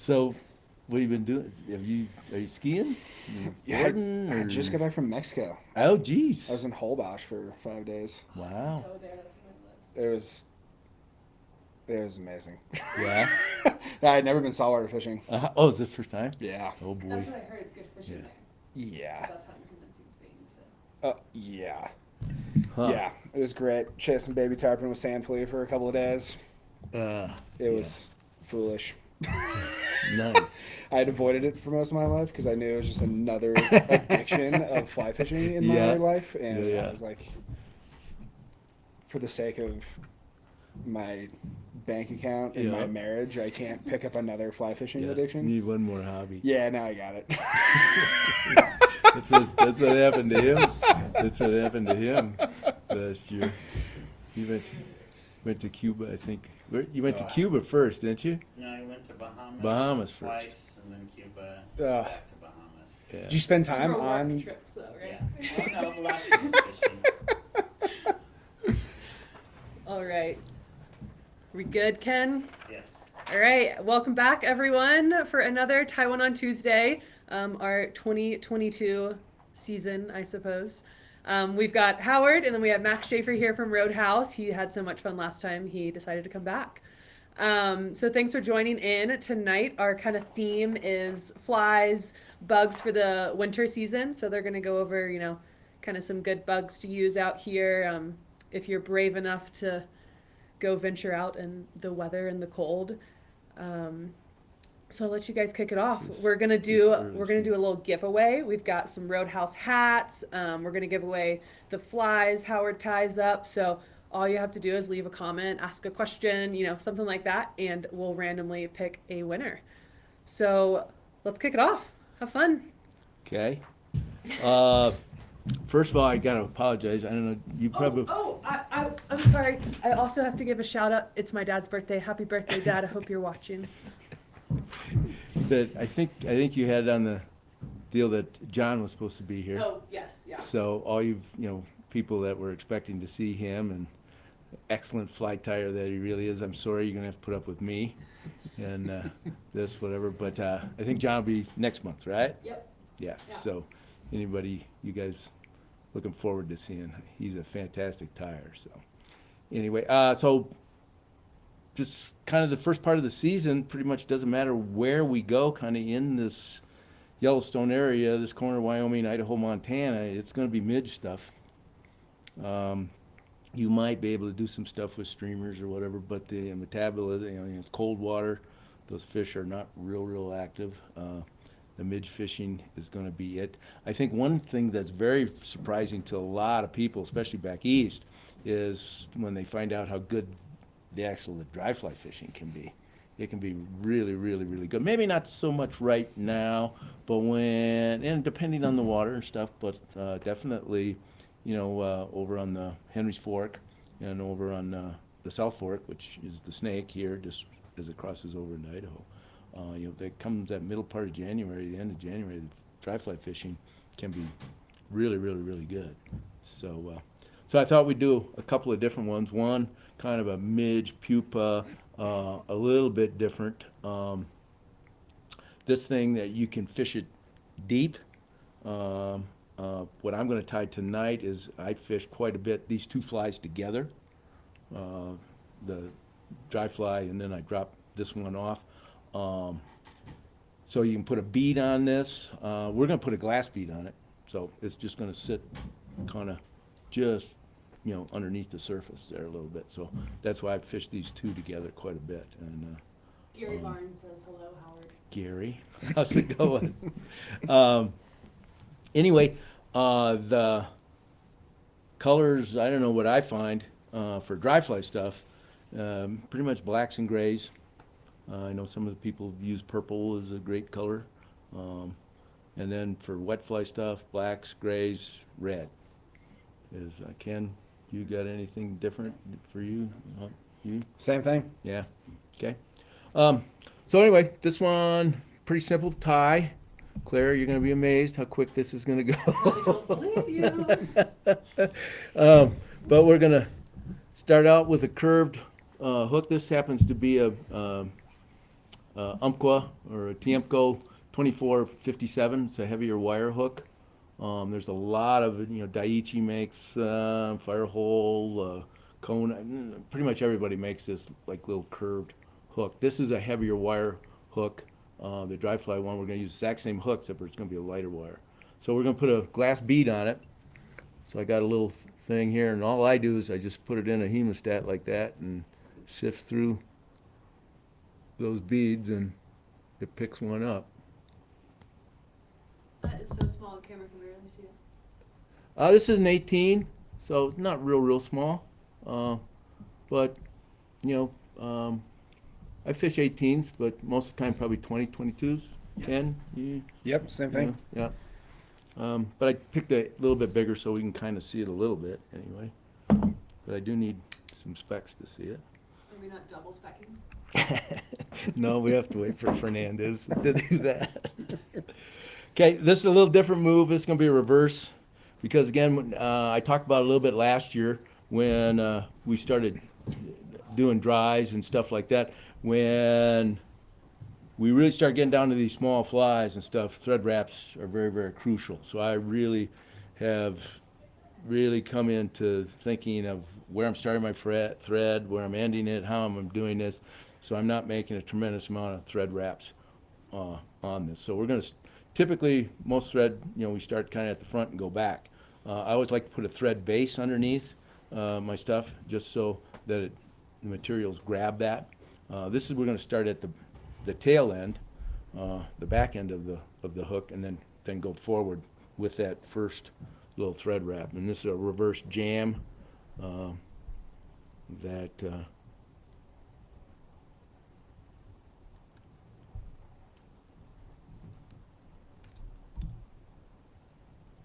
So, what have you been doing? Are you skiing? Yeah, Boarding, I or- just got back from Mexico. Oh, I geez. was in Holbox for 5 days. Wow. Go there. That's on my list. It was amazing. Yeah. I had never been saltwater fishing. Oh, is it the first time? Yeah. Oh boy. That's what I heard. It's good fishing Yeah. there. Yeah. So that's how I'm convincing Spain to. Yeah. Huh. Yeah. It was great. Chasing baby tarpon with sand flea for a couple of days. Uh, It was foolish. nice. I had avoided it for most of my life because I knew it was just another addiction of fly fishing in Yeah. my life, and Yeah. I was like, for the sake of my bank account and my Yeah. marriage, I can't pick up another fly fishing Yeah. addiction. Need one more hobby. Yeah, now I got it. That's what happened to him. That's what happened to him last year. He went to Cuba, I think. You went to Cuba first, didn't you? No, I went to Bahamas. Bahamas first. Twice, and then Cuba. Ugh. Back to Bahamas. Yeah. Did you spend Those time were work on? trips, though, right? Yeah. Oh, no, the last one was fishing. All right. We good, Ken? Yes. All right. Welcome back, everyone, for another Taiwan on Tuesday, our 2022 season, I suppose. We've got Howard, and then we have Max Shafer here from Roadhouse. He had so much fun last time, he decided to come back. So thanks for joining in. Tonight, our kind of theme is flies, bugs for the winter season. So they're going to go over, kind of some good bugs to use out here. If you're brave enough to go venture out in the weather and the cold. So I'll let you guys kick it off. We're gonna do a little giveaway. We've got some Roadhouse hats. We're gonna give away the flies Howard ties up. So all you have to do is leave a comment, ask a question, something like that, and we'll randomly pick a winner. So let's kick it off. Have fun. Okay. First of all, I gotta apologize. I don't know. You probably. I'm sorry. I also have to give a shout out. It's my dad's birthday. Happy birthday, Dad. I hope you're watching. But I think you had on the deal that John was supposed to be here. Oh, yes, yeah. So all people that were expecting to see him, and excellent fly tire that he really is. I'm sorry you're gonna have to put up with me and this whatever. But I think John will be next month, right? Yep. Yeah. Yeah. So anybody you guys looking forward to seeing? He's a fantastic tire. So anyway, so just kind of the first part of the season, pretty much doesn't matter where we go, kind of in this Yellowstone area, this corner of Wyoming, Idaho, Montana, it's going to be midge stuff. You might be able to do some stuff with streamers or whatever, but the metabolism, it's cold water. Those fish are not real active. The midge fishing is going to be it. I think one thing that's very surprising to a lot of people, especially back east, is when they find out how good the dry fly fishing can be. It can be really good. Maybe not so much right now, but and depending on the water and stuff, but definitely, over on the Henry's Fork and over on the South Fork, which is the Snake here, just as it crosses over into Idaho. That comes that middle part of January, the end of January, the dry fly fishing can be really good. So I thought we'd do a couple of different ones. One, kind of a Midge Pupae, a little bit different. This thing that you can fish it deep. What I'm going to tie tonight is I fish quite a bit these two flies together, the dry fly, and then I drop this one off. So you can put a bead on this. We're going to put a glass bead on it, so it's just going to sit kind of just underneath the surface there a little bit. So that's why I've fished these two together quite a bit. And Gary Barnes says hello, Howard. Gary, how's it going? Anyway, the colors, I don't know what I find for dry fly stuff. Pretty much blacks and grays. I know some of the people use purple as a great color. And then for wet fly stuff, blacks, grays, red. Ken, you got anything different for you? You? Same thing. Yeah. Okay. So anyway, this one, pretty simple to tie. Claire, you're going to be amazed how quick this is going to I don't believe you. But we're going to start out with a curved hook. This happens to be a Umpqua or a Tiemco 2457. It's a heavier wire hook. There's a lot of, Daiichi makes Firehole, Kona. Pretty much everybody makes this like little curved hook. This is a heavier wire hook. The dry fly one, we're going to use the exact same hook, except for it's going to be a lighter wire. So we're going to put a glass bead on it. So I got a little thing here, and all I do is I just put it in a hemostat like that and sift through those beads, and it picks one up. That is so small, the camera can barely see it. This is an 18, so it's not real small. But, I fish 18s, but most of the time probably 20, 22s, 10. Yep, same thing. Yeah. But I picked a little bit bigger so we can kind of see it a little bit anyway. But I do need some specs to see it. Are we not double specking? No, we have to wait for Fernandez to do that. Okay, this is a little different move. This is going to be a reverse because, again, I talked about it a little bit last year when we started doing dries and stuff like that. When we really start getting down to these small flies and stuff, thread wraps are very crucial. So I really have come into thinking of where I'm starting my thread, where I'm ending it, how I'm doing this. So I'm not making a tremendous amount of thread wraps on this. So we're going to typically, most thread, we start kind of at the front and go back. I always like to put a thread base underneath my stuff just so that the materials grab that. We're going to start at the tail end, the back end of the hook, and then go forward with that first little thread wrap. And this is a reverse jam that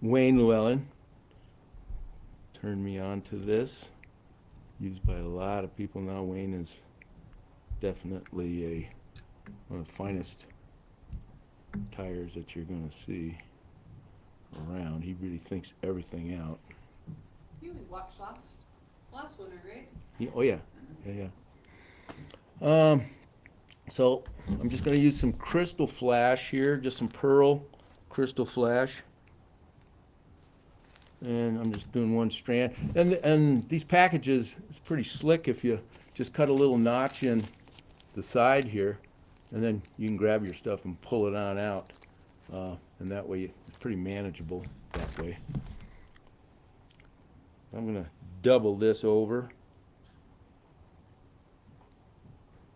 Wayne Llewellyn turned me on to this. Used by a lot of people now. Wayne is definitely one of the finest tires that you're going to see around. He really thinks everything out. You watched last winter, right? Oh yeah. So I'm just going to use some crystal flash here, just some pearl crystal flash. And I'm just doing one strand. And these packages, it's pretty slick if you just cut a little notch in the side here, and then you can grab your stuff and pull it on out. And that way it's pretty manageable that way. I'm going to double this over.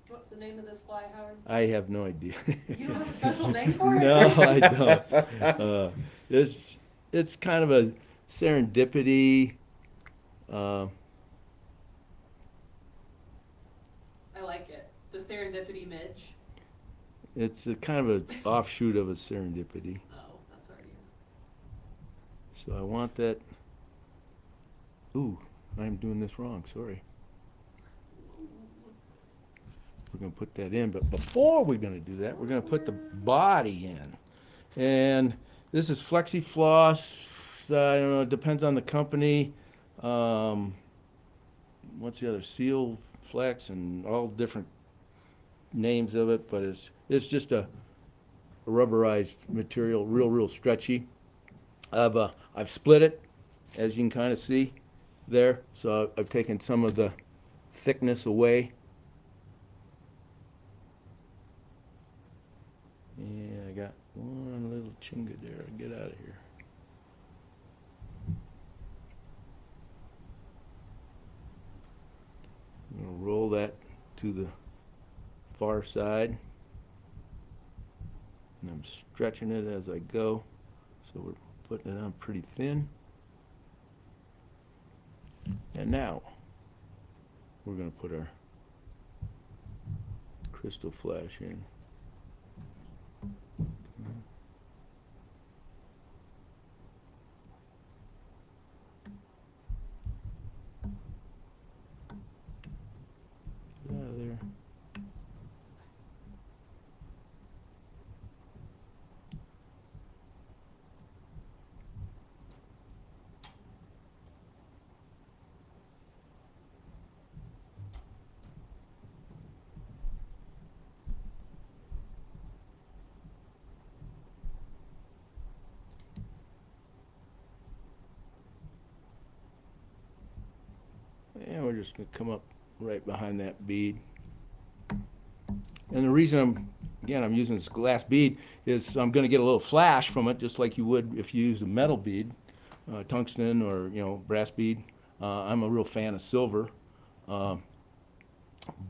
What's the name of this fly, Howard? I have no idea. You don't have a special name for it? No, I don't. It's kind of a serendipity. I like it. The serendipity midge. It's a kind of an offshoot of a serendipity. Oh, that's already. So I want that. Ooh, I'm doing this wrong. Sorry. We're going to put that in, but before we're going to do that, we're going to put the body in. And this is Flexi Floss. I don't know, it depends on the company. What's the other? Seal Flex and all different names of it, but it's just a rubberized material, real stretchy. I've split it, as you can kind of see there. So I've taken some of the thickness away. Yeah, I got one little chinga there. Get out of here. I'm going to roll that to the far side. And I'm stretching it as I go. So we're putting it on pretty thin. And now we're going to put our crystal flash in. Get out of there. just gonna come up right behind that bead. And the reason I'm using this glass bead is I'm gonna get a little flash from it, just like you would if you used a metal bead, tungsten or, brass bead. I'm a real fan of silver,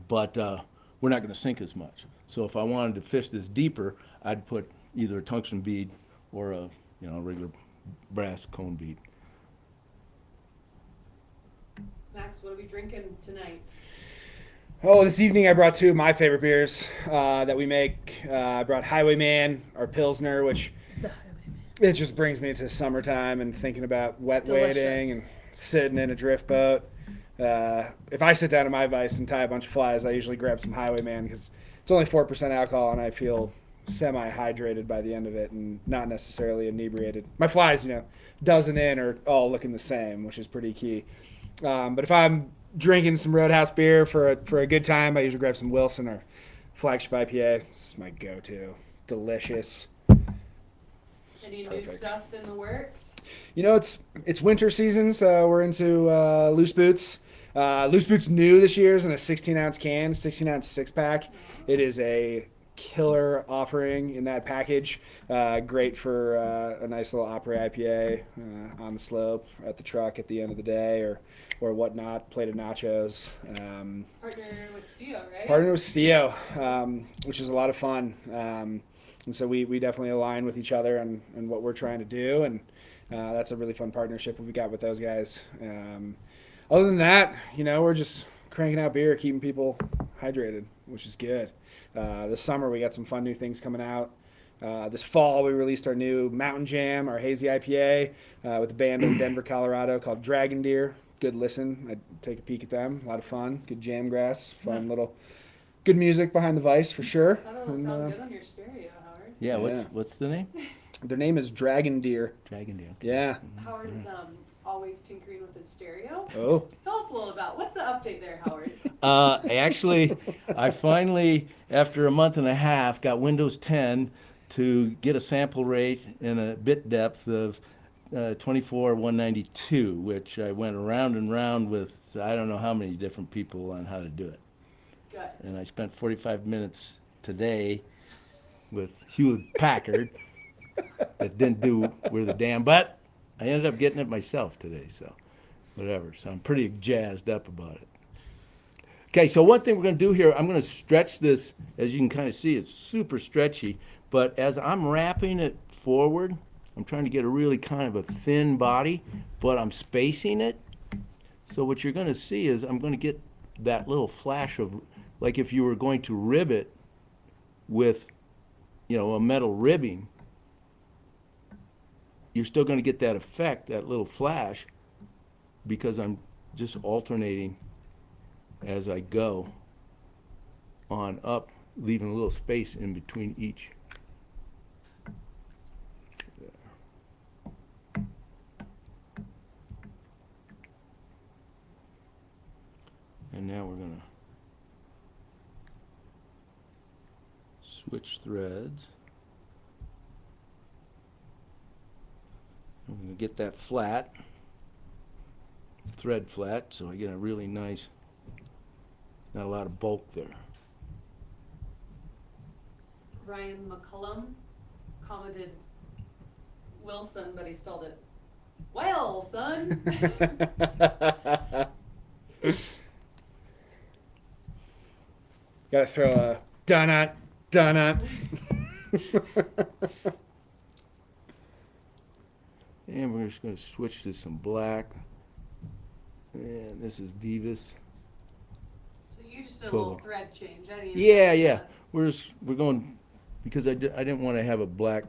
but we're not gonna sink as much. So if I wanted to fish this deeper, I'd put either a tungsten bead or a regular brass cone bead. Max, what are we drinking tonight? Oh, this evening I brought two of my favorite beers that we make. I brought Highwayman, our Pilsner, which it just brings me to summertime and thinking about wet wading and sitting in a drift boat. If I sit down in my vise and tie a bunch of flies, I usually grab some Highwayman because it's only 4% alcohol and I feel semi-hydrated by the end of it and not necessarily inebriated. My flies, dozen in are all looking the same, which is pretty key. But if I'm drinking some Roadhouse beer for a good time, I usually grab some Wilson or Flexi IPA. This is my go-to. Delicious. Any new stuff in the works? It's winter season, so we're into Loose Boots. Loose Boots new this year is in a 16-ounce can, 16-ounce six-pack. It is a killer offering in that package. Great for a nice little Opry IPA on the slope at the truck at the end of the day or whatnot. Plate of nachos. Partner with Stio, right? Partner with Stio, which is a lot of fun. And so we definitely align with each other and what we're trying to do. And that's a really fun partnership we got with those guys. Other than that, we're just cranking out beer, keeping people hydrated, which is good. This summer we got some fun new things coming out. This fall we released our new Mountain Jam, our hazy IPA, with a band in Denver, Colorado called Dragon Deer. Good listen. I'd take a peek at them. A lot of fun. Good jam grass. Fun little, good music behind the vice for sure. That'll sound good on your stereo, Howard. Yeah, what's the name? Their name is Dragon Deer. Dragon Deer. Yeah. Howard is always tinkering with his stereo. Oh. Tell us a little about what's the update there, Howard? I finally, after a month and a half, got Windows 10 to get a sample rate and a bit depth of 24,192, which I went around and round with I don't know how many different people on how to do it. Good. And I spent 45 minutes today with Hewlett Packard that didn't do worth a damn, but I ended up getting it myself today, so whatever. So I'm pretty jazzed up about it. Okay, so one thing we're going to do here, I'm going to stretch this. As you can kind of see, it's super stretchy, but as I'm wrapping it forward, I'm trying to get a really kind of a thin body, but I'm spacing it. So what you're going to see is I'm going to get that little flash of, like if you were going to rib it with, a metal ribbing, you're still going to get that effect, that little flash, because I'm just alternating as I go on up, leaving a little space in between each. There. And now we're going to switch threads. I'm going to get that flat, thread flat, so I get a really nice, not a lot of bulk there. Ryan McCullum commented Wilson, but he spelled it well, son. Gotta throw a donut. And we're just going to switch to some black. And this is Beavis. So you just did a little thread change. I didn't even Yeah, notice yeah. that. We're going, because I didn't want to have a black.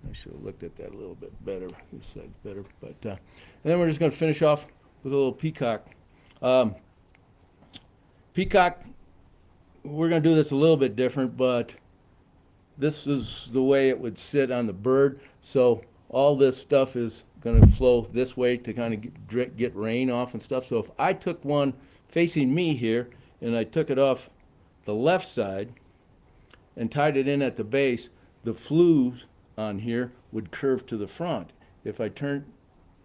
I should have looked at that a little bit better. This side's better. But and then we're just going to finish off with a little peacock. Peacock, we're going to do this a little bit different, but this is the way it would sit on the bird. So all this stuff is going to flow this way to kind of get rain off and stuff. So if I took one facing me here and I took it off the left side and tied it in at the base, the flues on here would curve to the front. If I turned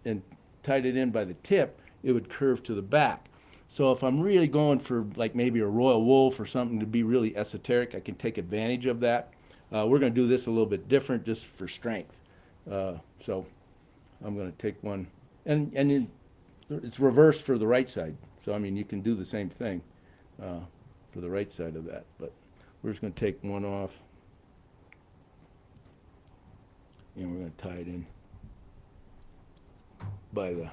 and tied it in by the tip, it would curve to the back. So if I'm really going for like maybe a Royal Wolf or something to be really esoteric, I can take advantage of that. We're going to do this a little bit different just for strength. So I'm going to take one, and it's reversed for the right side. So I mean, you can do the same thing for the right side of that. But we're just going to take one off, and we're going to tie it in by the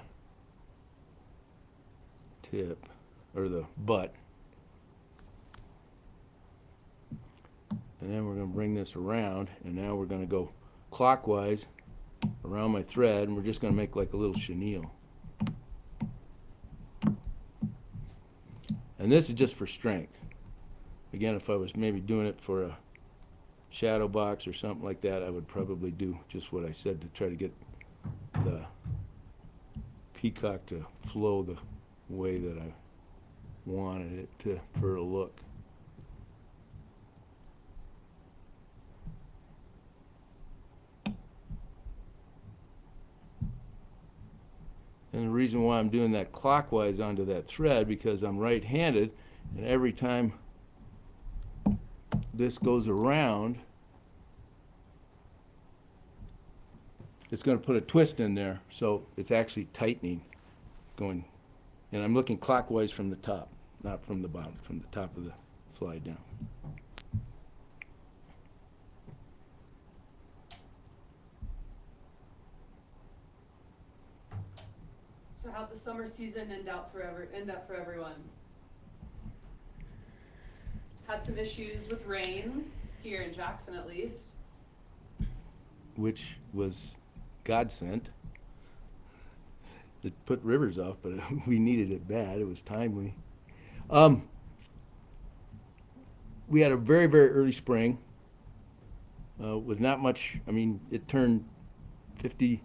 tip or the butt. And then we're going to bring this around, and now we're going to go clockwise around my thread, and we're just going to make like a little chenille. And this is just for strength. Again, if I was maybe doing it for a shadow box or something like that, I would probably do just what I said to try to get the peacock to flow the way that I wanted it to for a look. And the reason why I'm doing that clockwise onto that thread, because I'm right-handed, and every time this goes around, it's going to put a twist in there, so it's actually tightening going. And I'm looking clockwise from the top, not from the bottom, from the top of the slide down. So how'd the summer season end up for everyone? Had some issues with rain, here in Jackson at least. Which was God sent. It put rivers off, but we needed it bad. It was timely. We had a very, very early spring with not much. I mean, it turned 50,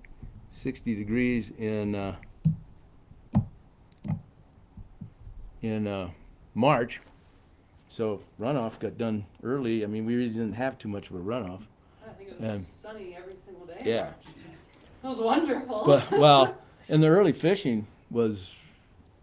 60 degrees in March. So runoff got done early. I mean, we really didn't have too much of a runoff. I think it was sunny every single day. Yeah. It was wonderful. But, well, and the early fishing was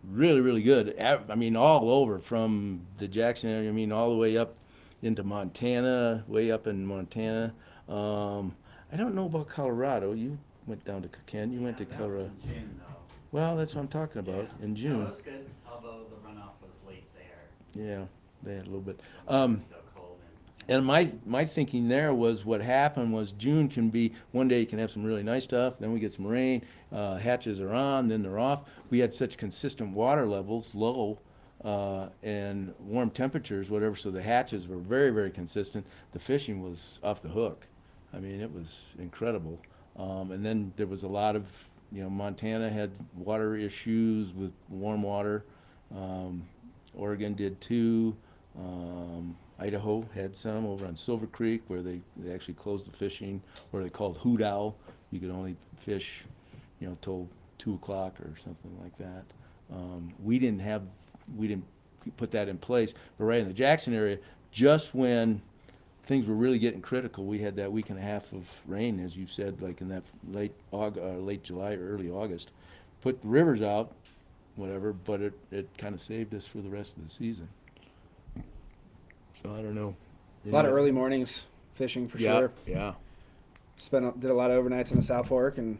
really, really good. I mean, all over from the Jackson area. I mean, all the way up into Montana, way up in Montana. I don't know about Colorado. You went down to Ken. You went to Colorado. That was in June, though. Well, that's what I'm talking about. Yeah. In June. That was good, although the runoff was late there. Yeah, they had a little bit. It was still cold And my thinking there was what happened was June can be, one day you can have some really nice stuff, then we get some rain, hatches are on, then they're off. We had such consistent water levels, low, and warm temperatures, whatever, so the hatches were very, very consistent. The fishing was off the hook. I mean, it was incredible. And then there was a lot of, Montana had water issues with warm water. Oregon did too. Idaho had some over on Silver Creek where they actually closed the fishing, where they called hoot owl. You could only fish, till 2 o'clock or something like that. We didn't put that in place. But right in the Jackson area, just when things were really getting critical, we had that week and a half of rain, as you said, like in that late July or early August. Put the rivers out, whatever, but it kind of saved us for the rest of the season. So I don't know. A lot of early mornings fishing for sure. Yeah. Did a lot of overnights in the South Fork and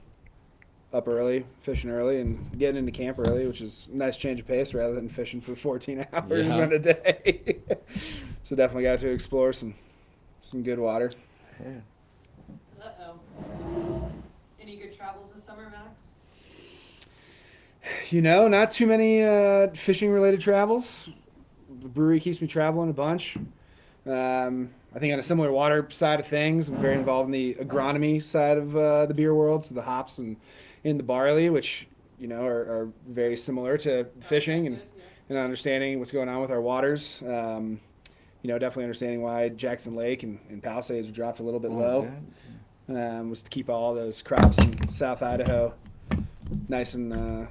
up early, fishing early, and getting into camp early, which is a nice change of pace rather than fishing for 14 hours in a day. So definitely got to explore some good water. Yeah. Any good travels this summer, Max? Not too many fishing related travels. The brewery keeps me traveling a bunch. I think on a similar water side of things, I'm very involved in the agronomy side of the beer world, so the hops and in the barley, which are very similar to fishing and understanding what's going on with our waters. Definitely understanding why Jackson Lake and Palisades were dropped a little bit low. Was to keep all those crops in South Idaho nice and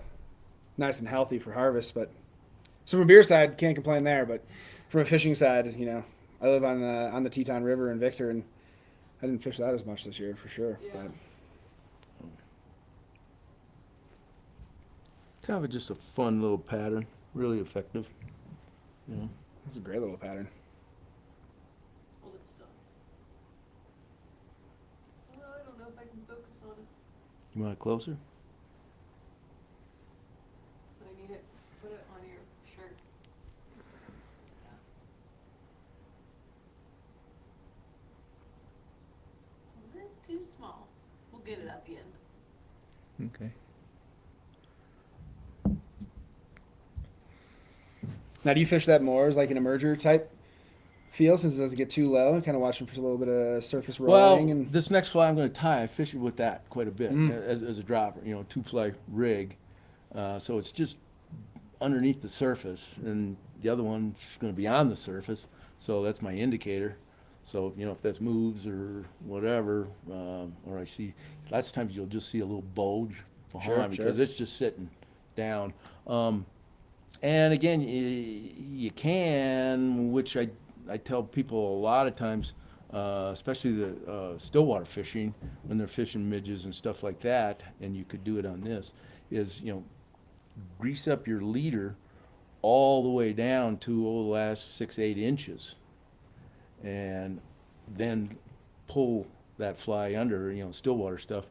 healthy for harvest. But so from a beer side, can't complain there. But from a fishing side, I live on the Teton River in Victor, and I didn't fish that as much this year for sure. Yeah. But Kind of just a fun little pattern. really effective. You know. That's a great little pattern. Hold it still. Well, I don't know if I can focus on it. You want it closer? I need it. Put it on your shirt. It's a bit too small. We'll get it at the end. Okay. Now, do you fish that more as like an emerger type feel, since it doesn't get too low? Kind of watching for a little bit of surface rolling. Well, And this next fly I'm going to tie, I fish it with that quite a bit Mm. as a dropper, 2-fly rig. So it's just underneath the surface, and the other one's going to be on the surface. So that's my indicator. So, if that moves or whatever, or I see, lots of times you'll just see a little bulge behind Sure. because it's just sitting down. And again, you can, which I tell people a lot of times, especially the stillwater fishing, when they're fishing midges and stuff like that, and you could do it on this, is, grease up your leader all the way down to the last 6-8 inches, and then pull that fly under, stillwater stuff,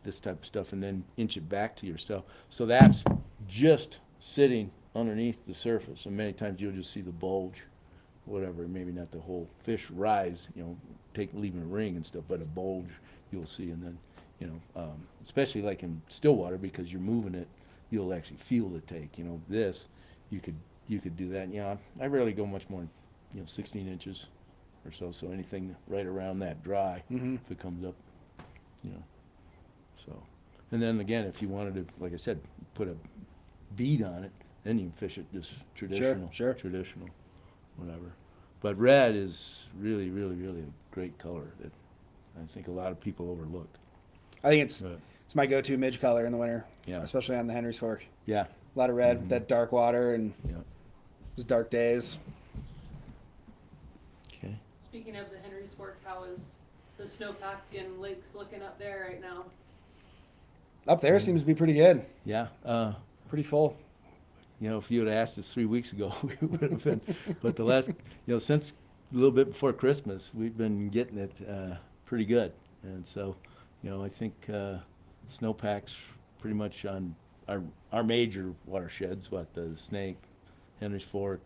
this type of stuff, and then inch it back to your stuff. So that's just sitting underneath the surface, and many times you'll just see the bulge, whatever, maybe not the whole fish rise, leaving a ring and stuff, but a bulge you'll see, and then, especially like in stillwater, because you're moving it, you'll actually feel the take. This, you could do that. I rarely go much more than, 16 inches or so anything right around that dry, Mhm. if it comes up, so. And then again, if you wanted to, like I said, put a bead on it, then you can fish it just traditional. Sure. Traditional, whatever. But red is really, really, really a great color that I think a lot of people overlook. I think it's But, my go-to midge color in the winter, yeah. especially on the Henry's Fork. Yeah. A lot of red, Mhm. that dark water, and Yeah. those dark days. Okay. Speaking of the Henry's Fork, how is the snowpack and lakes looking up there right now? Up there seems to be pretty good, Yeah. pretty full. If you had asked us 3 weeks ago, we would have been. But the last, since a little bit before Christmas, we've been getting it pretty good. And so, I think snowpack's pretty much on our major watersheds, the Snake, Henry's Fork,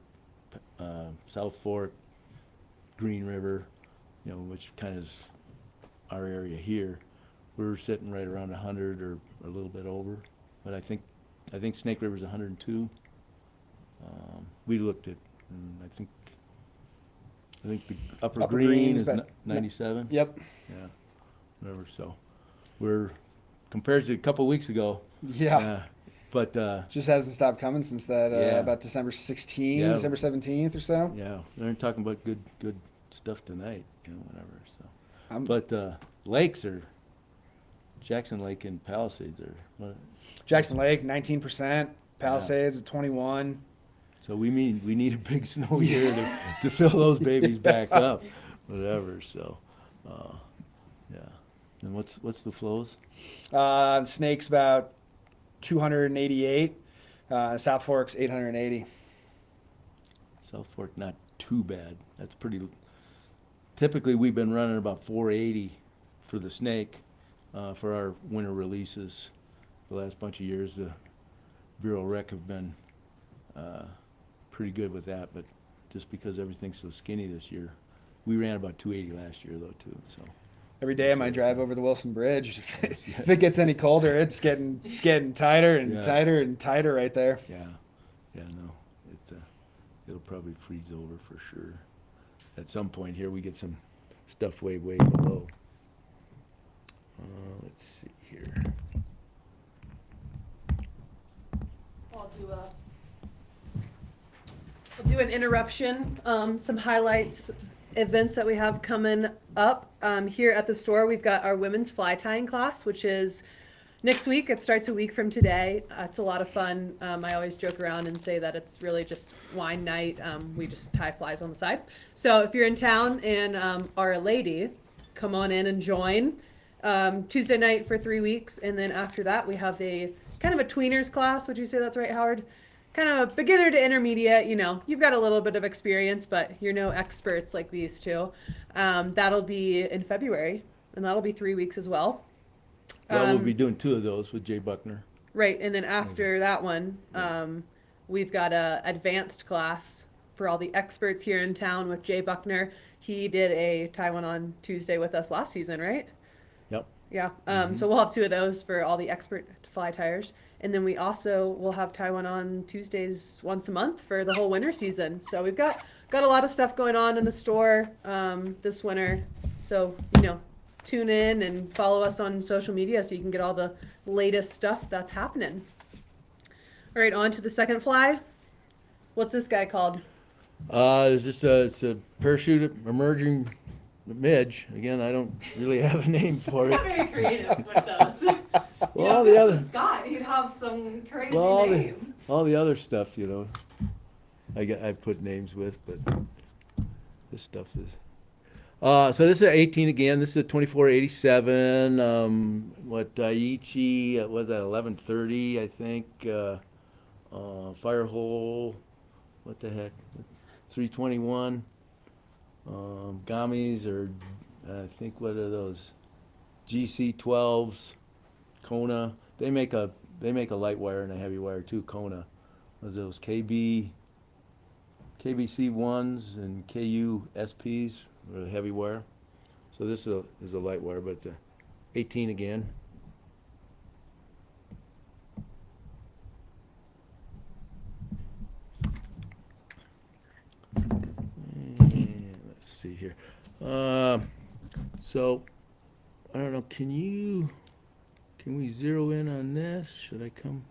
South Fork, Green River, which kind of is our area here. We're sitting right around 100 or a little bit over. But I think Snake River's 102. We looked at, and I think the upper Upper green Green's is about 97. Yep. Yeah, whatever. So we're compared to a couple weeks ago. Yeah. But Just hasn't stopped coming since that Yeah. about December 16th, Yeah. December 17th or so. yeah, they're talking about good stuff tonight. Whatever. So, I'm- but lakes are Jackson Lake and Palisades are. Jackson Lake, 19%. Palisades at 21. So we need a big snow year to fill those babies back up, whatever. So, yeah. And what's the flows? Snake's about 288. South Fork's 880. South Fork not too bad. That's pretty. Typically we've been running about 480 for the Snake for our winter releases. The last bunch of years, the Bureau Rec have been pretty good with that, but just because everything's so skinny this year, we ran about 280 last year though too. So Every day on my drive over the Wilson Bridge, if it gets any colder, it's getting tighter and Yeah. tighter and tighter right there. yeah, no, it'll probably freeze over for sure. At some point here, we get some stuff way below. Let's see here. I'll do an interruption, some highlights, events that we have coming up. Here at the store, we've got our women's fly tying class, which is next week. It starts a week from today. It's a lot of fun. I always joke around and say that it's really just wine night. We just tie flies on the side. So if you're in town and are a lady, come on in and join. Tuesday night for 3 weeks, and then after that we have a kind of a tweeners class. Would you say that's right, Howard? kind of beginner to intermediate, you've got a little bit of experience, but you're no experts like these two. That'll be in February, and that'll be 3 weeks as well. Well, we'll be doing 2 of those with Jay Buckner. Right, and then after that one, we've got a advanced class for all the experts here in town with Jay Buckner. He did a Taiwan on Tuesday with us last season, right? Yep. Yeah. So we'll have 2 of those for all the expert fly tires. And then we also will have Taiwan on Tuesdays once a month for the whole winter season. So we've got a lot of stuff going on in the store this winter. So, tune in and follow us on social media so you can get all the latest stuff that's happening. All right, on to the second fly. What's this guy called? It's a parachute emerging midge. Again, I don't really have a name for Not it. very creative with those. Well, the other, Scott, he'd have some crazy well, all the other stuff, I put names with, but this stuff is. So this is 18 again. This is a 2487. Daiichi was at 1130, I think. Fire hole. What the heck? 321. Gamis are, I think, what are those? GC12s. Kona. They make a light wire and a heavy wire too. Kona. Was those KBC1s and KU SPs, or heavy wire. So this is a light wire, but it's a 18 again. And let's see here. So I don't know. Can we zero in on this? Should I come?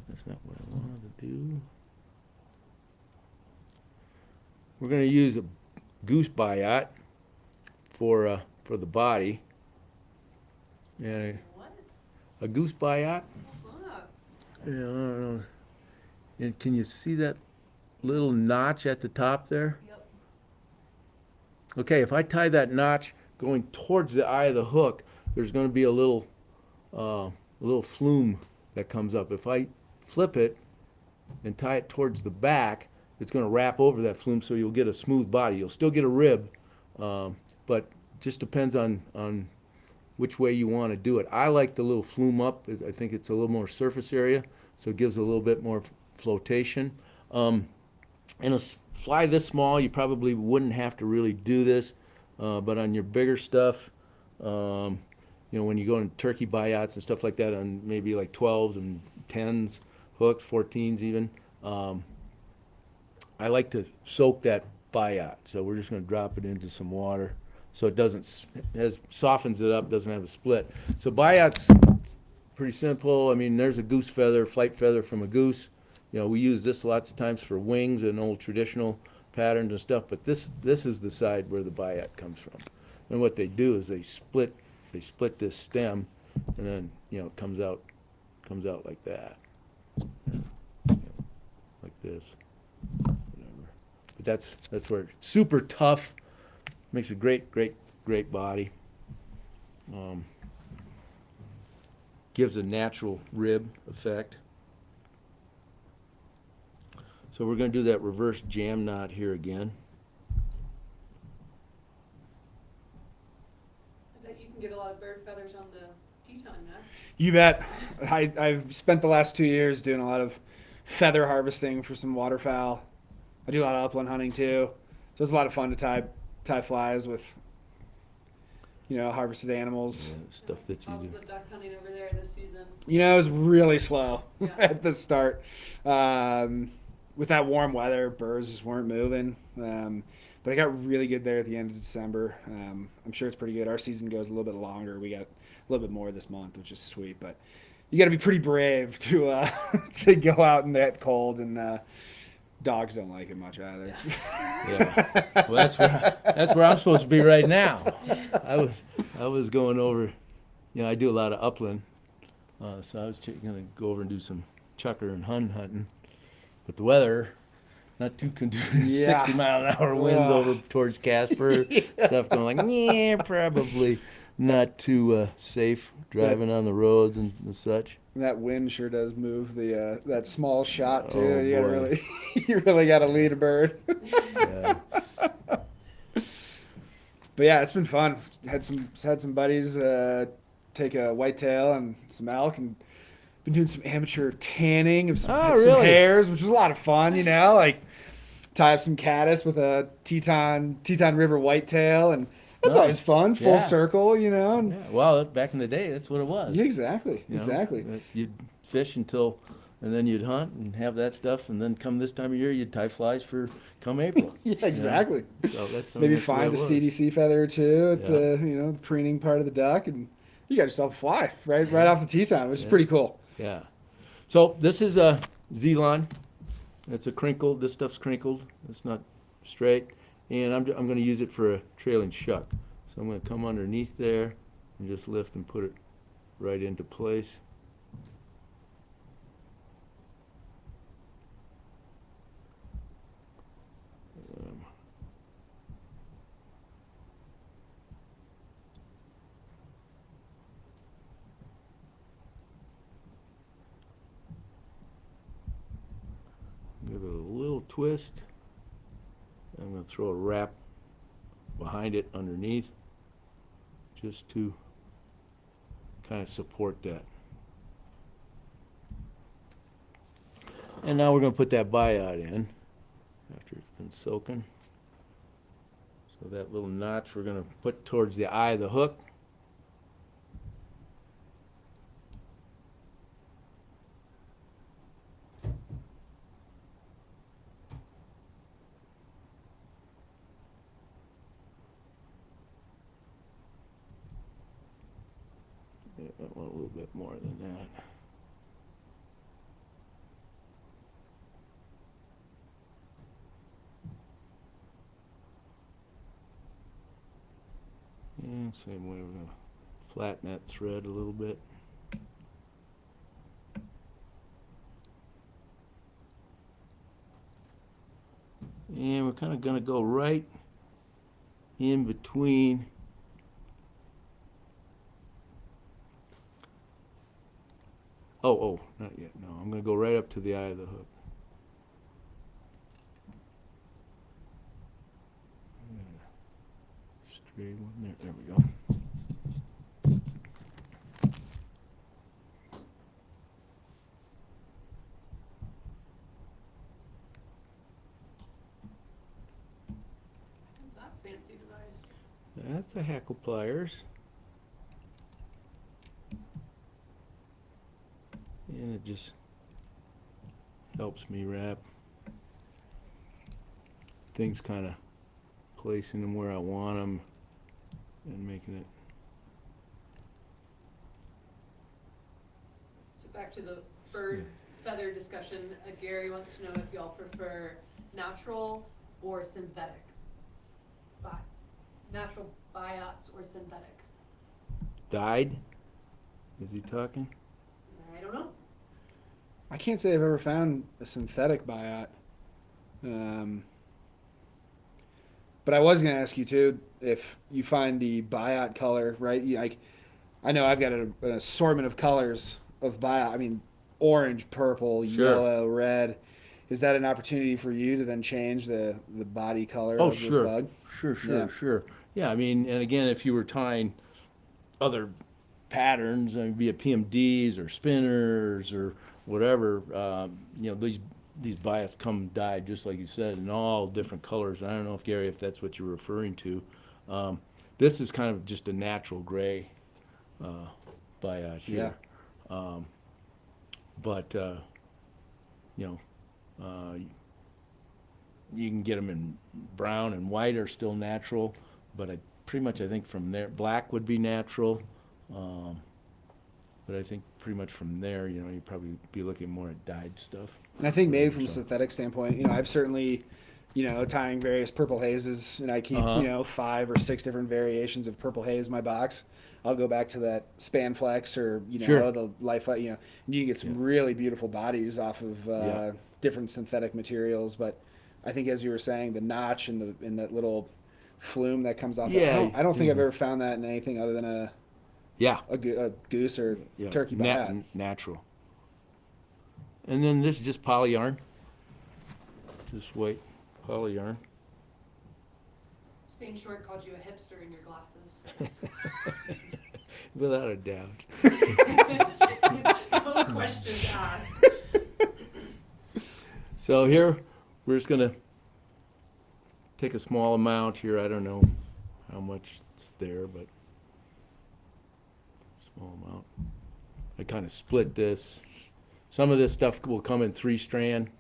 That's not what I wanted to do. We're going to use a Goose Buyot for the body. And a Goose Buyot. Yeah, I don't know. And can you see that little notch at the top there? Yep. Okay, if I tie that notch going towards the eye of the hook, there's going to be a little flume that comes up. If I flip it and tie it towards the back, it's going to wrap over that flume, so you'll get a smooth body. You'll still get a rib, but just depends on which way you want to do it. I like the little flume up. I think it's a little more surface area, so it gives a little bit more flotation. In a fly this small, you probably wouldn't have to really do this, but on your bigger stuff, when you go in turkey buyots and stuff like that, on maybe like 12s and 10s hooks, 14s even, I like to soak that buyot. So we're just going to drop it into some water so it softens it up, doesn't have a split. So buyot's pretty simple. I mean, there's a goose feather, flight feather from a goose. We use this lots of times for wings and old traditional patterns and stuff, but this is the side where the buyot comes from. And what they do is they split this stem, and then it comes out like that, like this, whatever. But that's where it's super tough, makes a great body, gives a natural rib effect. So we're going to do that reverse jam knot here again. I bet you can get a lot of bird feathers on the Teton, Matt. You bet. I've spent the last 2 years doing a lot of feather harvesting for some waterfowl. I do a lot of upland hunting too. So it's a lot of fun to tie flies with, harvested animals. Yeah, stuff that you How's do. the duck hunting over there this season? It was really slow Yeah. at the start. With that warm weather, birds just weren't moving. But I got really good there at the end of December. I'm sure it's pretty good. Our season goes a little bit longer. We got a little bit more this month, which is sweet. But you got to be pretty brave to to go out in that cold, and dogs don't like it much either. Yeah. Well, that's where I'm supposed to be right now. I was going over. I do a lot of upland, so I was going to go over and do some chucker and hunting. But the weather, not too conducive. Yeah. 60-mile-an-hour winds over towards Casper. Stuff going like, yeah, probably not too safe driving on the roads and such. And that wind sure does move the that small shot too. Oh, You gotta boy. really, you really got to lead a bird. Yeah. But yeah, it's been fun. Had some buddies take a whitetail and some elk, and been doing some amateur tanning of some, Oh, some really? hares, which was a lot of fun. You know, like tie up some caddis with a Teton River whitetail, and that's Nice. always fun. Full Yeah. circle, you know. And, Yeah. Well, back in the day, that's what it was. yeah, exactly, You know, exactly. that you'd fish until, and then you'd hunt and have that stuff, and then come this time of year, you'd tie flies for come April. Yeah, exactly. So that's Maybe that's the way find it a was. CDC feather or two at Yeah. the the preening part of the duck, and you got yourself a fly right off the Teton, which is pretty cool. Yeah. So this is a Z-line. It's a crinkled. This stuff's crinkled. It's not straight, and I'm going to use it for a trailing shuck. So I'm going to come underneath there and just lift and put it right into place. Give it a little twist. I'm going to throw a wrap behind it underneath just to kind of support that. And now we're going to put that Buyot in after it's been soaking. So that little notch we're going to put towards the eye of the hook. Yeah, I want a little bit more than that. And same way, we're going to flatten that thread a little bit. And we're kind of going to go right in between Oh, not yet. No, I'm going to go right up to the eye of the hook. Straight one there. There we go. What's that fancy device? That's a Hackle pliers. And it just helps me wrap things, kind of placing them where I want them and making it. So back to the bird feather discussion. Gary wants to know if y'all prefer natural or synthetic. Natural biots or synthetic. Dyed? Is he talking? I don't know. I can't say I've ever found a synthetic Buyot. But I was going to ask you too, if you find the Buyot color, right? I know I've got an assortment of colors of Buyot. I mean, orange, purple, Sure. yellow, red. Is that an opportunity for you to then change the body color Oh, of sure. this bug? Sure. Yeah, I mean, and again, if you were tying other patterns, be it PMDs or spinners or whatever, these Biots come dyed, just like you said, in all different colors. I don't know if, Gary, if that's what you're referring to. This is kind of just a natural gray Biot here. But you can get them in brown and white are still natural, but pretty much I think from there, black would be natural. But I think pretty much from there, you'd probably be looking more at dyed stuff. And I think maybe from a So- synthetic standpoint, I've certainly, tying various purple hazes, and I keep, 5 or 6 different variations of purple haze in my box. I'll go back to that Span Flex or, Sure. the Life, and you can get some really beautiful bodies off of different synthetic materials. But I think, as you were saying, the notch and that little flume that comes off. Yeah. I don't think I've ever found that in anything other than a Yeah. goose or Yeah. turkey buyot. Natural. And then this is just poly yarn. Just white poly yarn. Spain Short called you a hipster in your glasses. Without a doubt. No questions asked. So here, we're just gonna take a small amount here. I don't know how much it's there, but small amount. I kind of split this. Some of this stuff will come in 3-strand,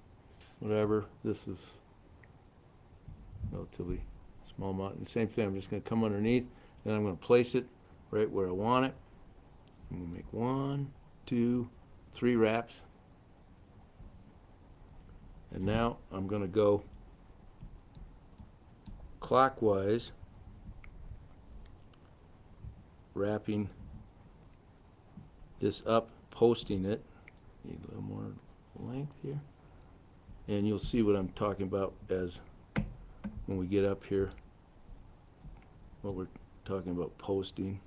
whatever. This is relatively small amount. And the same thing, I'm just gonna come underneath, and I'm gonna place it right where I want it. I'm gonna make 1, 2, 3 wraps. And now I'm gonna go clockwise, wrapping this up, posting it. Need a little more length here. And you'll see what I'm talking about as when we get up here, what we're talking about posting.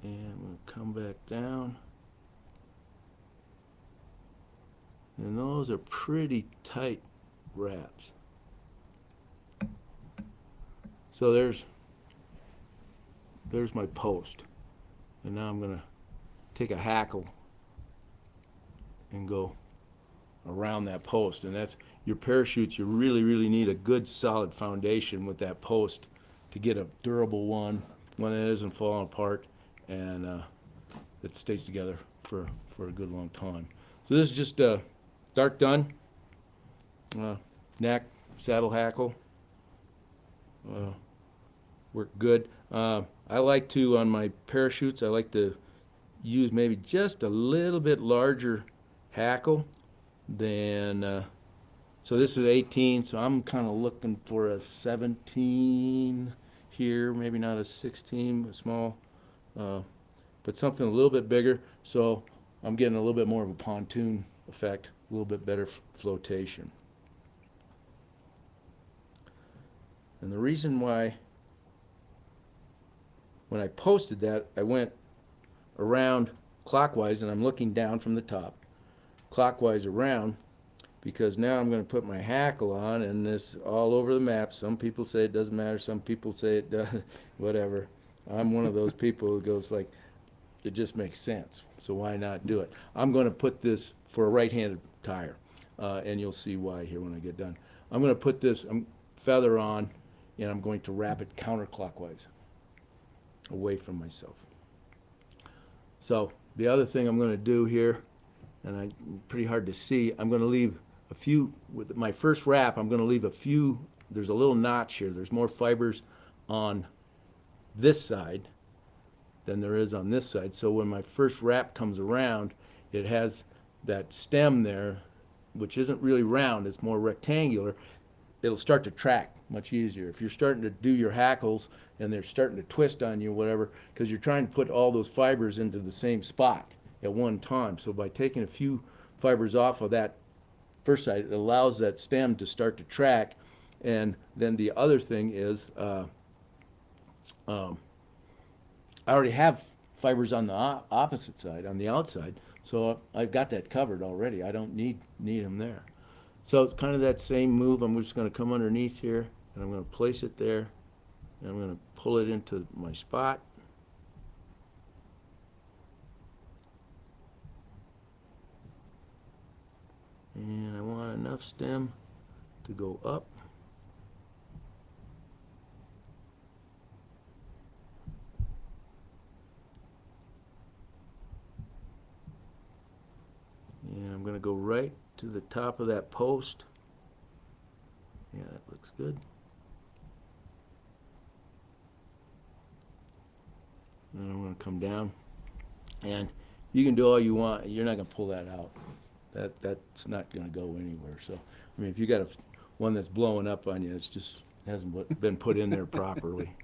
And I'm going to come back down. And those are pretty tight wraps. So there's my post. And now I'm going to take a hackle and go around that post. And that's your parachutes. You really, really need a good solid foundation with that post to get a durable one that isn't falling apart and it stays together for a good long time. So this is just dark done, neck, saddle hackle, work good. I like to, on my parachutes, I like to use maybe just a little bit larger hackle than, so this is 18, so I'm kind of looking for a 17 here, maybe not a 16, but small, but something a little bit bigger, so I'm getting a little bit more of a pontoon effect, a little bit better flotation. And the reason why, when I posted that, I went around clockwise, and I'm looking down from the top, clockwise around, because now I'm going to put my hackle on, and this all over the map. Some people say it doesn't matter, some people say it does, whatever. I'm one of those people who goes like, it just makes sense, so why not do it? I'm going to put this for a right-handed tire, and you'll see why here when I get done. I'm going to put this feather on, and I'm going to wrap it counterclockwise, away from myself. So the other thing I'm going to do here, and pretty hard to see, I'm going to leave a few, with my first wrap, I'm going to leave a few, there's a little notch here, there's more fibers on this side than there is on this side. So when my first wrap comes around, it has that stem there, which isn't really round, it's more rectangular. It'll start to track much easier. If you're starting to do your hackles and they're starting to twist on you, whatever, because you're trying to put all those fibers into the same spot at one time. So by taking a few fibers off of that first side, it allows that stem to start to track. And then the other thing is, I already have fibers on the opposite side, on the outside, so I've got that covered already. I don't need them there. So it's kind of that same move. I'm just going to come underneath here, and I'm going to place it there, and I'm going to pull it into my spot. And I want enough stem to go up. And I'm going to go right to the top of that post. Yeah, that looks good. And I'm going to come down. And you can do all you want. You're not going to pull that out. That's not going to go anywhere. So, I mean, if you got one that's blowing up on you, it's just hasn't been put in there properly.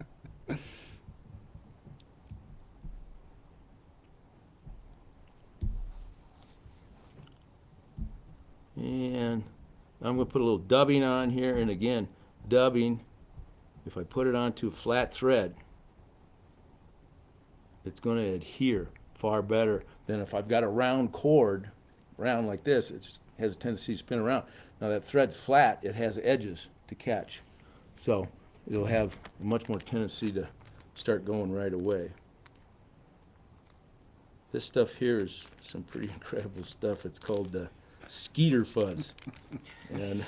And I'm going to put a little dubbing on here, and again, dubbing, if I put it onto a flat thread, it's going to adhere far better than if I've got a round cord, round like this, it has a tendency to spin around. Now that thread's flat, it has edges to catch. So it'll have much more tendency to start going right away. This stuff here is some pretty incredible stuff. It's called Skeeter Fuzz. And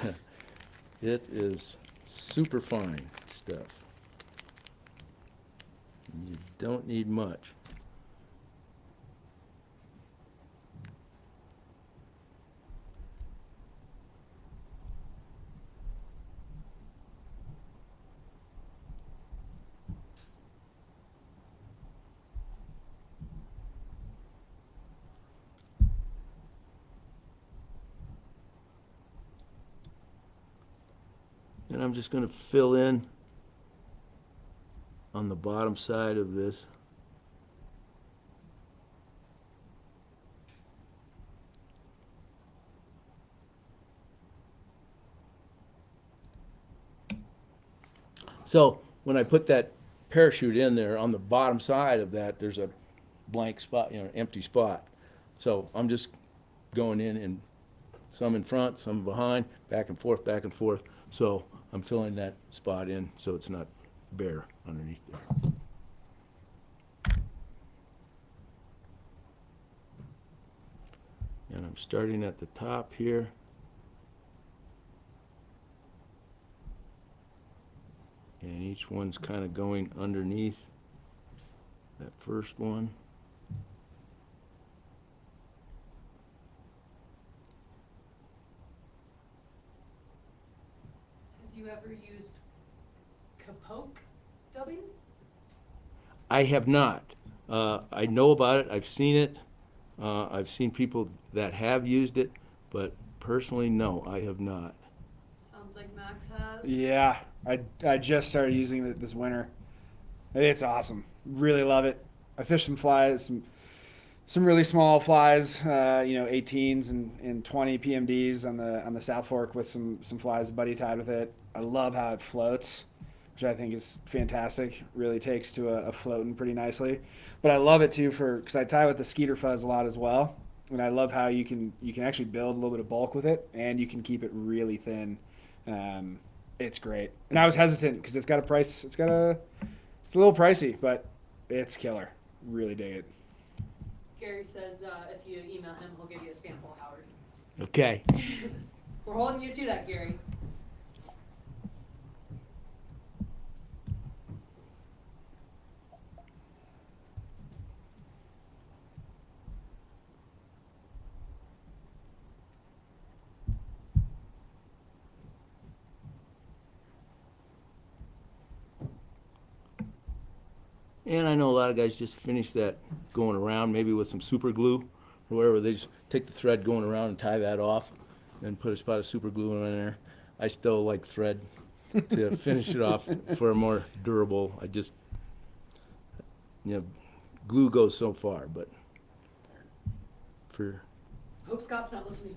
it is super fine stuff. You don't need much. And I'm just going to fill in on the bottom side of this. So when I put that parachute in there, on the bottom side of that, there's a blank spot, you know, empty spot. So I'm just going in and some in front, some behind, back and forth, back and forth. So I'm filling that spot in so it's not bare underneath there. And I'm starting at the top here. And each one's kind of going underneath that first one. Have you ever used capote dubbing? I have not. I know about it. I've seen it. I've seen people that have used it, but personally, no, I have not. Sounds like Max has. Yeah, I just started using it this winter. It's awesome. Really love it. I fished some flies, some really small flies, 18s and 20 PMDs on the South Fork with some flies buddy tied with it. I love how it floats, which I think is fantastic. Really takes to a floating pretty nicely. But I love it too because I tie with the Skeeter Fuzz a lot as well, and I love how you can actually build a little bit of bulk with it, and you can keep it really thin. It's great. And I was hesitant because it's got a price. It's a little pricey, but it's killer. Really dig it. Gary says if you email him, he'll give you a sample, Howard. Okay. We're holding you to that, Gary. And I know a lot of guys just finish that going around, maybe with some super glue or whatever. They just take the thread going around and tie that off and put a spot of super glue in there. I still like thread to finish it off for a more durable. Glue goes so far, but for... Hope Scott's not listening.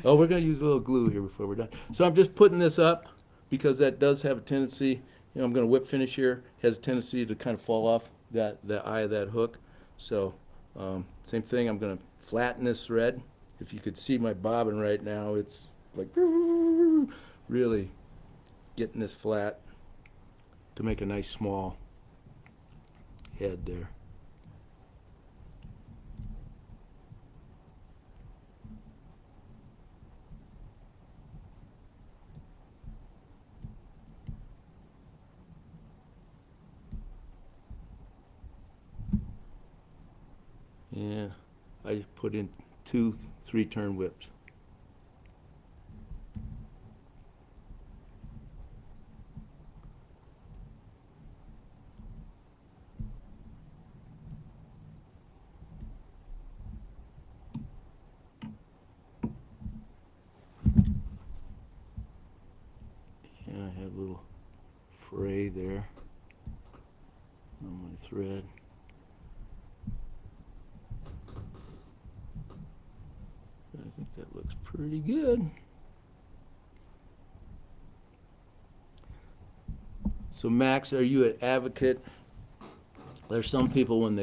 Oh, we're going to use a little glue here before we're done. So I'm just putting this up because that does have a tendency... I'm going to whip finish here. Has a tendency to kind of fall off the eye of that hook. So same thing. I'm going to flatten this thread. If you could see my bobbin right now, it's like really getting this flat to make a nice small head there. Yeah, I put in 2 3-turn whips. And I have a little fray there on my thread. pretty good. So Max, are you an advocate? There's some people when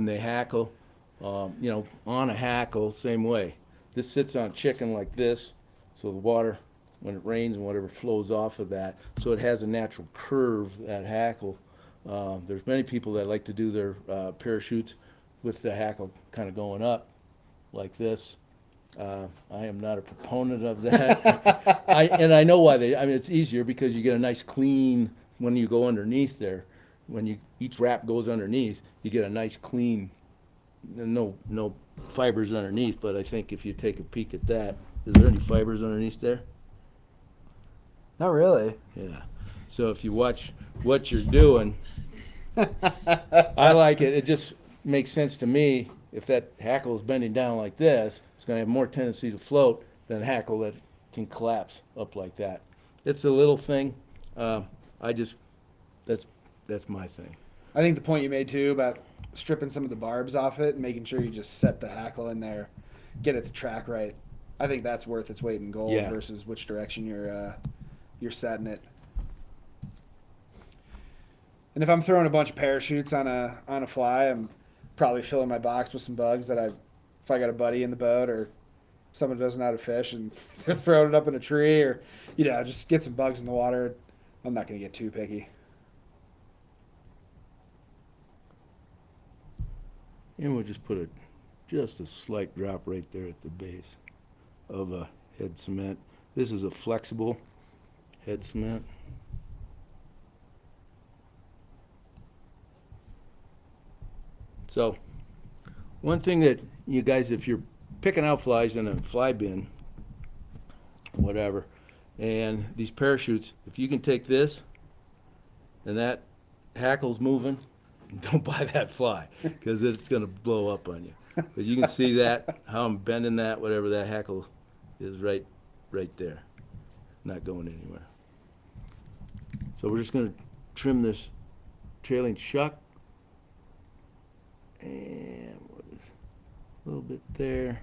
they hackle, on a hackle, same way. This sits on chicken like this, so the water, when it rains and whatever, flows off of that. So it has a natural curve, that hackle. There's many people that like to do their parachutes with the hackle kind of going up like this. I am not a proponent of that. I know why it's easier because you get a nice clean, when you go underneath there, each wrap goes underneath, you get a nice clean, no fibers underneath, but I think if you take a peek at that, is there any fibers underneath there? Not really. Yeah. So if you watch what you're doing, I like it. It just makes sense to me. If that hackle is bending down like this, it's going to have more tendency to float than a hackle that can collapse up like that. It's a little thing. That's my thing. I think the point you made too about stripping some of the barbs off it and making sure you just set the hackle in there, get it to track right. I think that's worth its weight in gold Yeah. versus which direction you're setting it. And if I'm throwing a bunch of parachutes on a fly, I'm probably filling my box with some bugs that if I got a buddy in the boat or someone who doesn't know how to fish and throwing it up in a tree or just get some bugs in the water. I'm not going to get too picky. And we'll just put just a slight drop right there at the base of a head cement. This is a flexible head cement. So, one thing that you guys, if you're picking out flies in a fly bin, whatever, and these parachutes, if you can take this and that hackle's moving, don't buy that fly because it's going to blow up on you. But you can see that, how I'm bending that, whatever that hackle is right there, not going anywhere. So we're just going to trim this trailing shuck. And a little bit there.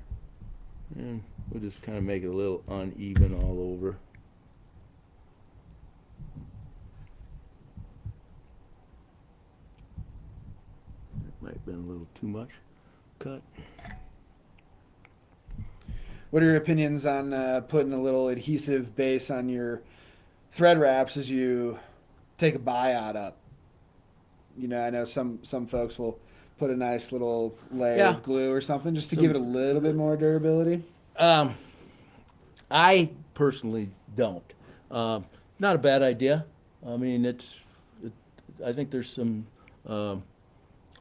And we'll just kind of make it a little uneven all over. That might have been a little too much cut. What are your opinions on putting a little adhesive base on your thread wraps as you take a Buyot up? I know some folks will put a nice little layer of glue or something just to give it a little bit more durability. I personally don't. Not a bad idea. I mean, I think there's some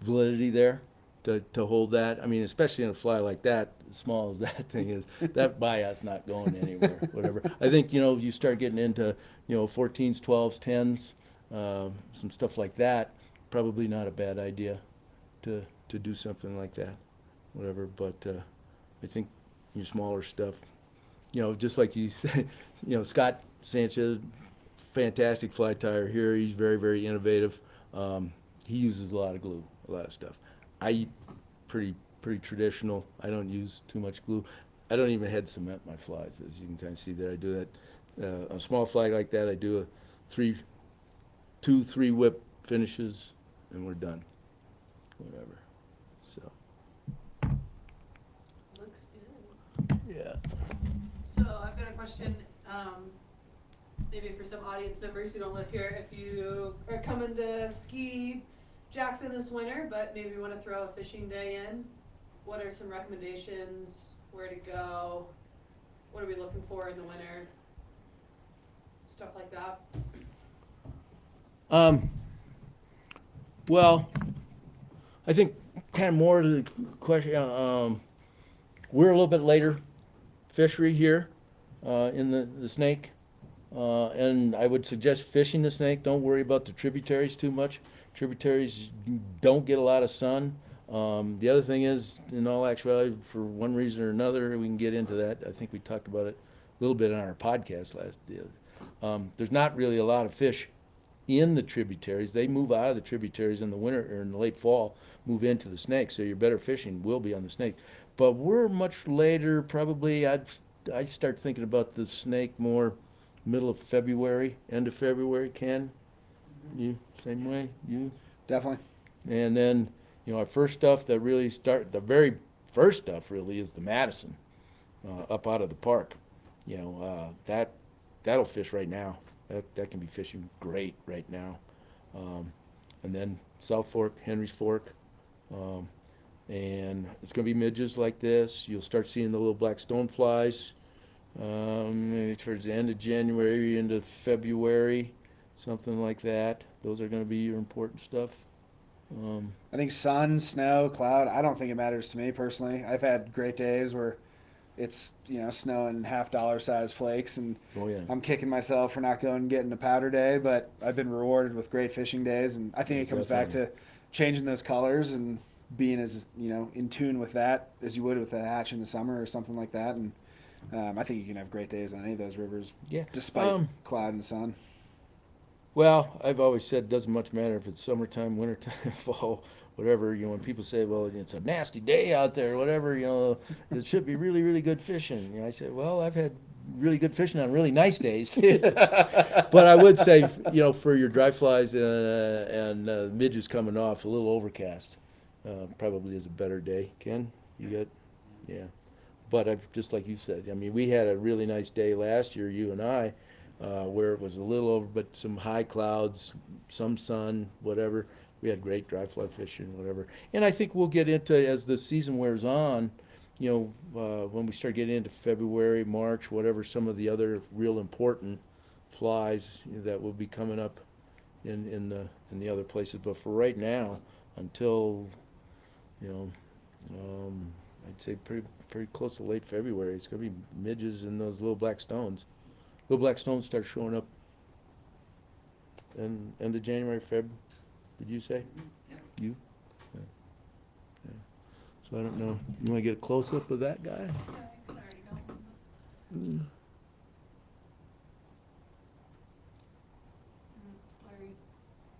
validity there to hold that. I mean, especially in a fly like that, as small as that thing is, that Buyot's not going anywhere, whatever. I think, you start getting into, 14s, 12s, 10s, some stuff like that, probably not a bad idea to do something like that, whatever. But I think your smaller stuff, just like you said, Scott Sanchez, fantastic fly tyer here. He's very, very innovative. He uses a lot of glue, a lot of stuff. I eat pretty traditional. I don't use too much glue. I don't even head cement my flies, as you can kind of see there. I do that on a small fly like that. I do a 2-3 whip finishes, and we're done. Whatever. So. Looks good. Yeah. So I've got a question, maybe for some audience members who don't live here. If you are coming to ski Jackson this winter, but maybe you want to throw a fishing day in, what are some recommendations? Where to go? What are we looking for in the winter? Stuff like that. Well, I think kind of more to the question, we're a little bit later fishery here in the Snake, and I would suggest fishing the Snake. Don't worry about the tributaries too much. Tributaries don't get a lot of sun. The other thing is, in all actuality, for one reason or another, we can get into that. I think we talked about it a little bit on our podcast last year. There's not really a lot of fish in the tributaries. They move out of the tributaries in the winter or in the late fall, move into the Snake. So your better fishing will be on the Snake. But we're much later, probably I'd I start thinking about the snake more middle of February, end of February. Ken, you same way? You? Definitely. And then, our first stuff that really the very first stuff really is the Madison, up out of the park. That'll fish right now. That can be fishing great right now. And then South Fork, Henry's Fork, and it's going to be midges like this. You'll start seeing the little black stoneflies maybe towards the end of January into February, something like that. Those are going to be your important stuff. I think sun, snow, cloud, I don't think it matters to me personally. I've had great days where it's, snowing $half size flakes, and Oh yeah. I'm kicking myself for not going and getting a powder day, but I've been rewarded with great fishing days, and I think it comes back to changing those colors and being as, in tune with that as you would with a hatch in the summer or something like that. And I think you can have great days on any of those rivers, Yeah. despite cloud and sun. Well, I've always said it doesn't much matter if it's summertime, wintertime, fall, whatever. When people say, well, it's a nasty day out there, whatever, it should be really, really good fishing. I said, well, I've had really good fishing on really nice days. But I would say, for your dry flies and midges coming off, a little overcast probably is a better day. Ken, you got, yeah. But just like you said, we had a really nice day last year, you and I, where it was a little over, but some high clouds, some sun, whatever. We had great dry fly fishing, whatever. And I think we'll get into, as the season wears on, when we start getting into February, March, whatever, some of the other real important flies that will be coming up in the other places. But for right now, until, I'd say pretty close to late February, it's going to be midges and those little black stones. Little black stones start showing up in end of January, Feb. Did you say? Yeah. You? Yeah. Yeah. So I don't know. You want to get a close up of that guy?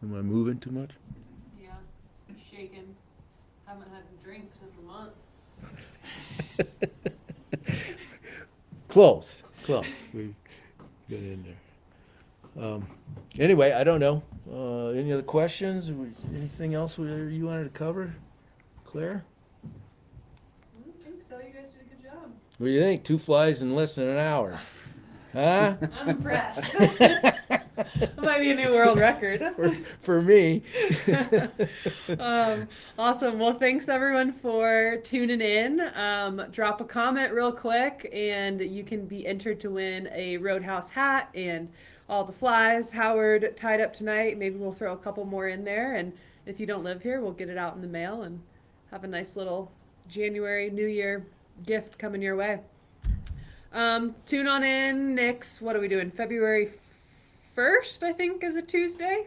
Am I moving too much? Yeah, shaking. Haven't had drinks in a month. Close. We got in there. Anyway, I don't know. Any other questions? Anything else you wanted to cover? Claire? I don't think so. You guys did a good job. What do you think? 2 flies in less than an hour. Huh? I'm impressed. That might be a new world record. For me. Awesome. Well, thanks everyone for tuning in. Drop a comment real quick and you can be entered to win a Roadhouse hat and all the flies Howard tied up tonight. Maybe we'll throw a couple more in there, and if you don't live here, we'll get it out in the mail and have a nice little January New Year gift coming your way. Tune on in next, what are we doing? February 1st, I think, is a Tuesday.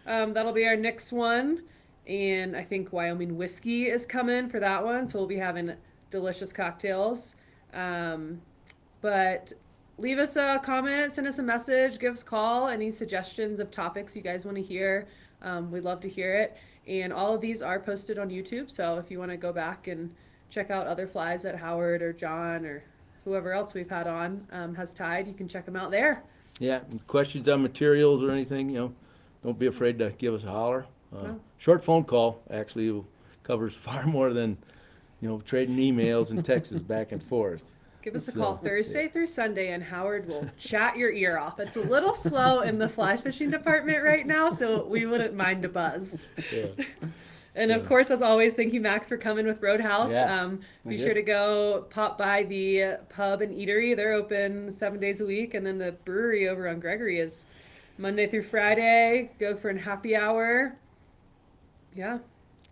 That'll be our next one. And I think Wyoming whiskey is coming for that one. So we'll be having delicious cocktails. But leave us a comment, send us a message, give us a call. Any suggestions of topics you guys want to hear, we'd love to hear it. And all of these are posted on YouTube. So if you want to go back and check out other flies that Howard or John or whoever else we've had on has tied, you can check them out there. Yeah, questions on materials or anything, don't be afraid to give us a holler. No. Short phone call actually covers far more than, trading emails and texts back and forth. Give us a call Thursday through Sunday, and Howard will chat your ear off. It's a little slow in the fly fishing department right now, so we wouldn't mind a buzz. Yeah. And of course, as always, thank you, Max, for coming with Roadhouse. Yeah. Be sure to go pop by the pub and eatery. They're open 7 days a week. And then the brewery over on Gregory is Monday through Friday. Go for a happy hour. Yeah,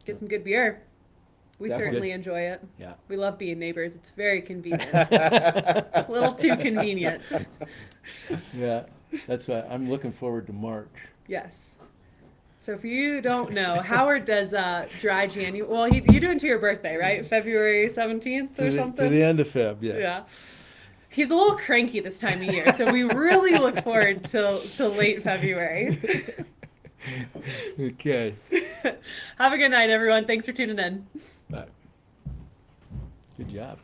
get some good beer. We Definitely. certainly enjoy it. Yeah. We love being neighbors. It's very convenient. A little too convenient. Yeah, that's why I'm looking forward to March. Yes. So if you don't know, Howard does dry January. Well, you do it to your birthday, right? February 17th or something? To the end of Feb, yeah. Yeah. He's a little cranky this time of year, so we really look forward to late February. Okay. Have a good night, everyone. Thanks for tuning in. Bye. Good job.